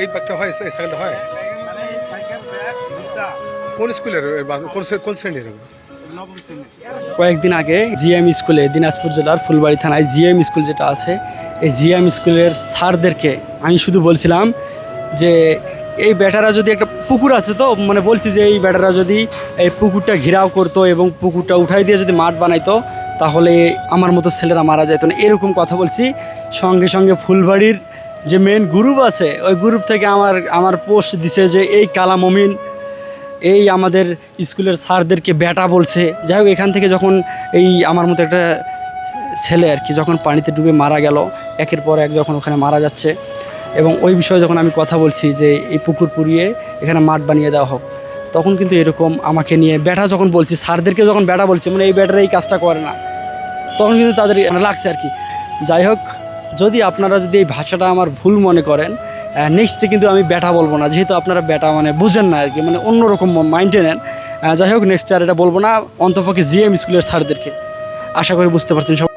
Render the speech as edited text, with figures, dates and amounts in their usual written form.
এই ব্যাগটা হয়, এই সাইকেলটা হয়? মানে এই সাইকেল ব্যাগ জুতা কোন স্কুলের কোন শ্রেণীর? নবম শ্রেণী। কয়েকদিন আগে জিএম স্কুলে, দিনাজপুর জেলার ফুলবাড়ি থানায় জিএম স্কুল যেটা আছে, এই জিএম স্কুলের স্যারদেরকে আমি শুধু বলছিলাম যে এই বেটারা যদি একটা পুকুর আছে, তো মানে বলছি যে এই বেটারা যদি এই পুকুরটা ঘেরাও করতো এবং পুকুরটা উঠাই দিয়ে যদি মাঠ বানাইতো, তাহলে আমার মতো ছেলেরা মারা যেত না, এরকম কথা বলছি। সঙ্গে সঙ্গে ফুলবাড়ির যে মেন গ্রুপ আছে, ওই গ্রুপ থেকে আমার পোস্ট দিছে যে এই কালা মমিন এই আমাদের স্কুলের স্যারদেরকে বেটা বলছে। যাই হোক, এখান থেকে যখন এই আমার মতো একটা ছেলে আর কি যখন পানিতে ডুবে মারা গেল, একের পর এক যখন ওখানে মারা যাচ্ছে, এবং ওই বিষয়ে যখন আমি কথা বলছি যে এই পুকুর পুড়িয়ে এখানে মাঠ বানিয়ে দেওয়া হোক, তখন কিন্তু এরকম আমাকে নিয়ে বেটা যখন বলছি, স্যারদেরকে যখন বেটা বলছি, মানে এই বেটারা এই কাজটা করে না, তখন কিন্তু তাদের লাগছে আর কি। যাই হোক, যদি আপনারা যদি এই ভাষাটা আমার ভুল মনে করেন, নেক্সটে কিন্তু আমি বেটা বলবো না, যেহেতু আপনারা বেটা মানে বুঝেন না আর কি, মানে অন্যরকম মাইন্ডে নেন। যাই হোক, নেক্সট আর এটা বলবো না, অন্তপক্ষে জিএম স্কুলের স্যারদেরকে। আশা করি বুঝতে পারছেন সব।